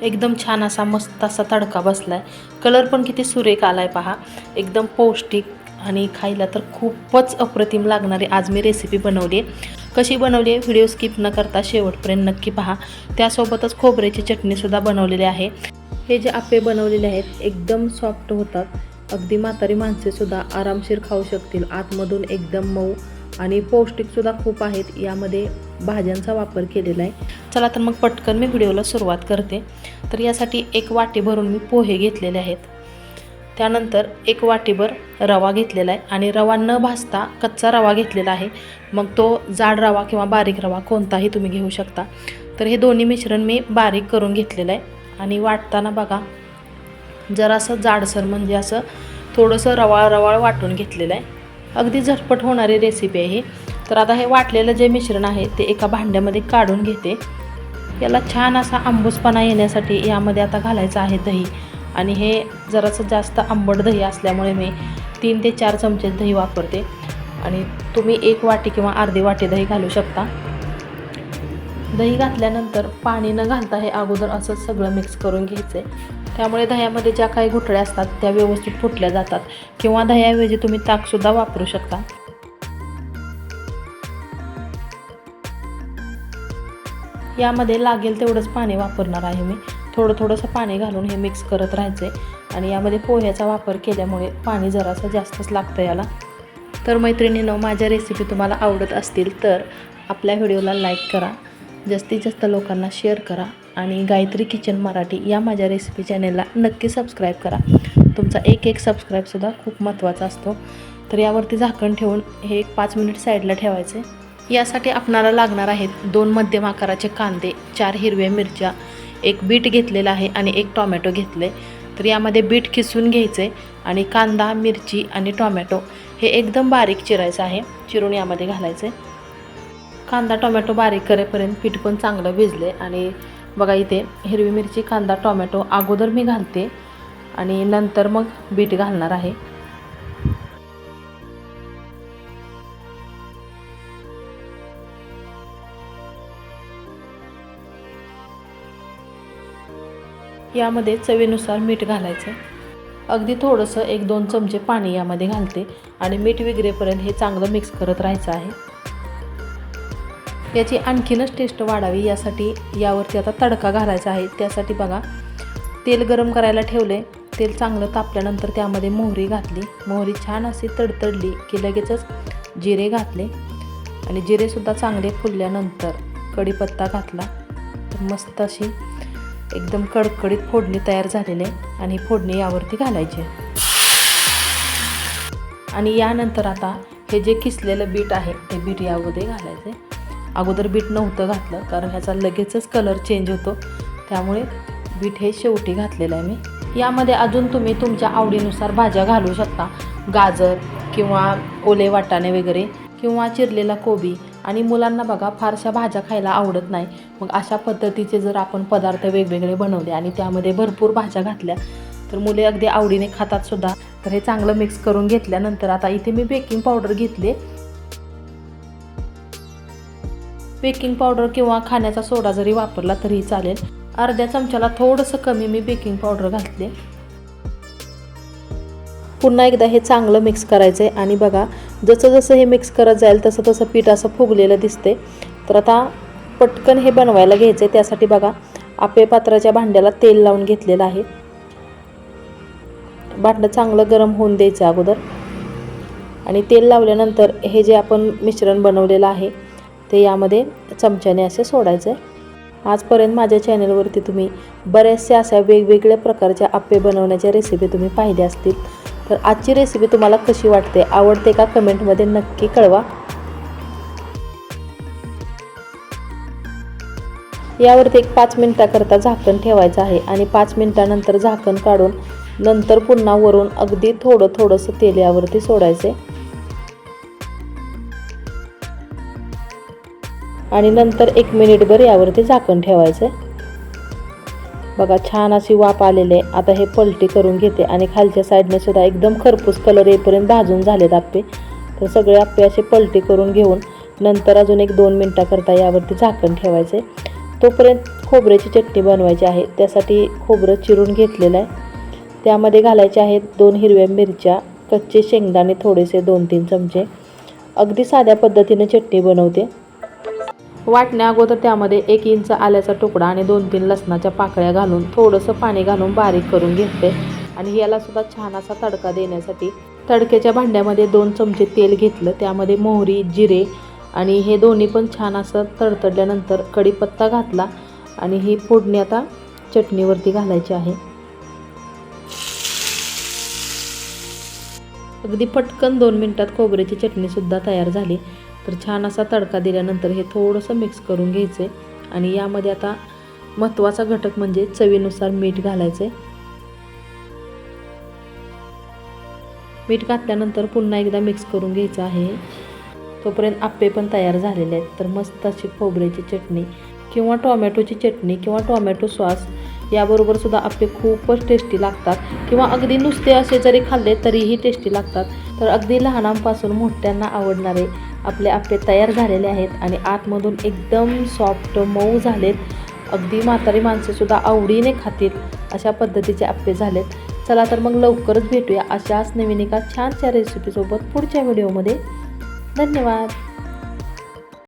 एकदम छान असा मस्त असा तडका बसलाय। कलर पण किती सुरेख आलाय पहा। एकदम पौष्टिक आणि खायला तर खूपच अप्रतिम लागणारी आज मी रेसिपी बनवली आहे। कशी बनवली आहे व्हिडिओ स्किप न करता शेवटपर्यंत नक्की पहा। त्यासोबतच खोबऱ्याची चटणी सुद्धा बनवलेली आहे। हे जे आप्पे बनवलेले आहेत एकदम सॉफ्ट होतात, अगदी म्हातारी माणसे सुद्धा आरामशीर खाऊ शकतील। आतमधून एकदम मऊ आणि पौष्टिक सुद्धा खूप आहेत। यामध्ये भाज्यांचा वापर केलेला आहे। चला तर मग पटकन मी व्हिडिओला सुरुवात करते। तर यासाठी एक वाटी भरून मी पोहे घेतलेले आहेत। त्यानंतर एक वाटीभर रवा घेतलेला आहे आणि रवा न भाजता कच्चा रवा घेतलेला आहे। मग तो जाड रवा किंवा बारीक रवा कोणताही तुम्ही घेऊ शकता। तर हे दोन्ही मिश्रण मी बारीक करून घेतलेलं आहे आणि वाटताना बघा जरासं जाडसर म्हणजे असं थोडंसं रवाळ वाटून घेतलेलं आहे। अगदी झटपट होणारी रेसिपी आहे ही। तर आता हे वाटलेलं जे मिश्रण आहे ते एका भांड्यामध्ये काढून घेते। याला छान असा आंबूसपणा येण्यासाठी यामध्ये आता घालायचं आहे दही आणि हे जरासं जास्त आंबट दही असल्यामुळे मी 3 ते 4 चमचे दही वापरते आणि तुम्ही 1 वाटी किंवा अर्धी वाटी दही घालू शकता। दही घातल्यानंतर पाणी न घालता हे अगोदर असं सगळं मिक्स करून घ्यायचं आहे। त्यामुळे दह्यामध्ये ज्या काही गुठळ्या असतात त्या व्यवस्थित फुटल्या जातात किंवा दह्याऐवजी तुम्ही ताकसुद्धा वापरू शकता। यामध्ये लागेल तेवढंच पाणी वापरणार आहे मी। थोडंसं पाणी घालून हे मिक्स करत राहायचे आणि यामध्ये पोह्याचा वापर केल्यामुळे पाणी जरासं जास्तच लागतं याला। तर मैत्रिणींनो, माझ्या रेसिपी तुम्हाला आवडत असतील तर आपल्या व्हिडिओला लाईक करा, जास्तीत जास्त लोकांना शेअर करा आणि गायत्री किचन मराठी या माझ्या रेसिपी चॅनेलला नक्की सबस्क्राईब करा। तुमचा एक सबस्क्राईबसुद्धा खूप महत्त्वाचा असतो। तर यावरती झाकण ठेवून हे 5 मिनिट साईडला ठेवायचे। यासाठी आपणाला लागणार आहेत 2 मध्यम आकाराचे कांदे, 4 हिरव्या मिरच्या, 1 बीट घेतलेला आहे आणि 1 टोमॅटो घेतले। तर यामध्ये बीट किसून घ्यायचे आणि कांदा, मिरची आणि टोमॅटो हे एकदम बारीक चिरायचं आहे, चिरून यामध्ये घालायचे। कांदा टोमॅटो बारीक करेपर्यंत पीठ पण चांगलं भिजले आणि बघा इथे हिरवी मिरची, कांदा, टोमॅटो अगोदर मी घालते आणि नंतर मग बीट घालणार आहे। यामध्ये चवीनुसार मीठ घालायचं। अगदी थोडंसं 1-2 चमचे पाणी यामध्ये घालते आणि मीठ विरघळेपर्यंत हे चांगलं मिक्स करत राहायचं आहे। याची आणखीनच टेस्ट वाढावी यासाठी यावरती आता तडका घालायचा आहे। त्यासाठी बघा तेल गरम करायला ठेवले। तेल चांगलं तापल्यानंतर त्यामध्ये मोहरी घातली। मोहरी छान अशी तडतडली की लगेचच जिरे घातले आणि जिरेसुद्धा चांगले फुलल्यानंतर कढीपत्ता घातला। तर मस्त अशी एकदम कडकडीत फोडणी तयार झालेली आहे आणि फोडणी यावरती घालायची आणि यानंतर आता हे जे किसलेलं बीट आहे ते बीट यामध्ये घालायचे। अगोदर बीट नव्हतं घातलं कारण ह्याचा लगेचच कलर चेंज होतो, त्यामुळे बीट हे शेवटी घातलेलं आहे मी। यामध्ये अजून तुम्ही तुमच्या आवडीनुसार भाज्या घालू शकता, गाजर किंवा ओले वाटाणे वगैरे किंवा चिरलेला कोबी। आणि मुलांना बघा फारशा भाज्या खायला आवडत नाही, मग अशा पद्धतीचे जर आपण पदार्थ वेगवेगळे बनवले आणि त्यामध्ये भरपूर भाज्या घातल्या तर मुले अगदी आवडीने खातात सुद्धा। तर हे चांगलं मिक्स करून घेतल्यानंतर आता इथे मी बेकिंग पावडर घेतले। बेकिंग पावडर किंवा खाण्याचा सोडा जरी वापरला तरी चालेल। अर्ध्या चमच्याला थोडंसं कमी मी बेकिंग पावडर घातले। पुन्हा एकदा हे चांगलं मिक्स करायचं आहे आणि बघा जसं हे मिक्स करत जाईल तसं पीठ असं फुगलेलं दिसते। तर आता पटकन हे बनवायला घ्यायचं आहे। त्यासाठी बघा आप्पे पात्राच्या भांड्याला तेल लावून घेतलेलं आहे। भांडं चांगलं गरम होऊन द्यायचं अगोदर आणि तेल लावल्यानंतर हे जे आपण मिश्रण बनवलेलं आहे ते यामध्ये चमच्याने असे सोडायचे। आजपर्यंत माझ्या चॅनलवरती तुम्ही बऱ्याचशा अशा वेगवेगळ्या प्रकारच्या आप्पे बनवण्याच्या रेसिपी तुम्ही पाहिल्या असतील। तर आजची रेसिपी तुम्हाला कशी वाटते, आवडते का, कमेंटमध्ये नक्की कळवा। यावरती एक 5 मिनिटाकरता झाकण ठेवायचं आहे आणि 5 मिनिटानंतर झाकण काढून नंतर पुन्हा वरून अगदी थोडंसं तेल यावरती सोडायचे आणि नंतर 1 मिनिटभर यावरती झाकण ठेवायचे। बघा छान अशी वाफ आलेली आहे। आता हे पलटी करून घेते आणि खालच्या साईडने सुद्धा एकदम खरपूस कलर येईपर्यंत भाजून झालेत आप्पे। तर सगळे आप्पे असे पलटी करून घेऊन नंतर अजून 1-2 मिनिटाकरता यावरती झाकण ठेवायचे। तोपर्यंत खोबऱ्याची चटणी बनवायची आहे. त्यासाठी खोबरं चिरून घेतलेलं आहे. त्यामध्ये घालायचे आहेत 2 हिरव्या मिरच्या, कच्चे शेंगदाणे थोडेसे 2-3 चमचे. अगदी साध्या पद्धतीने चटणी बनवते. वाटण्या अगोदर त्यामध्ये 1 इंच आल्याचा तुकडा आणि 2-3 लसणाच्या पाकळ्या घालून थोडंसं पाणी घालून बारीक करून घेते. आणि याला सुद्धा छान असा तडका देण्यासाठी तडक्याच्या भांड्यामध्ये 2 चमचे तेल घेतलं. त्यामध्ये मोहरी, जिरे आणि हे दोन्ही पण छान असं तडतडल्यानंतर कढीपत्ता घातला आणि ही फोडणी आता चटणीवरती घालायची आहे. अगदी पटकन 2 मिनिटात खोबऱ्याची चटणीसुद्धा तयार झाली. तर छान असा तडका दिल्यानंतर हे थोडंसं मिक्स करून घ्यायचे आणि यामध्ये आता महत्त्वाचा घटक म्हणजे चवीनुसार मीठ घालायचे. मीठ घातल्यानंतर पुन्हा एकदा मिक्स करून घ्यायचं आहे. तोपर्यंत आप्पे पण तयार झालेले आहेत. तर मस्त अशी खोबऱ्याची चटणी किंवा टोमॅटोची चटणी किंवा टोमॅटो सॉस याबरोबर सुद्धा आप्पे खूपच टेस्टी लागतात किंवा अगदी नुसते असे जरी खाल्ले तरीही टेस्टी लागतात. तर अगदी लहानांपासून मोठ्यांना आवडणारे आपले आप्पे तयार झालेले आहेत आणि आतमधून एकदम सॉफ्ट मऊ झालेत. अगदी म्हातारी माणसेसुद्धा आवडीने खातील अशा पद्धतीचे आप्पे झालेत. चला तर मग लवकरच भेटूया अशाच नवीन एका छानशा रेसिपीसोबत पुढच्या व्हिडिओमध्ये. धन्यवाद.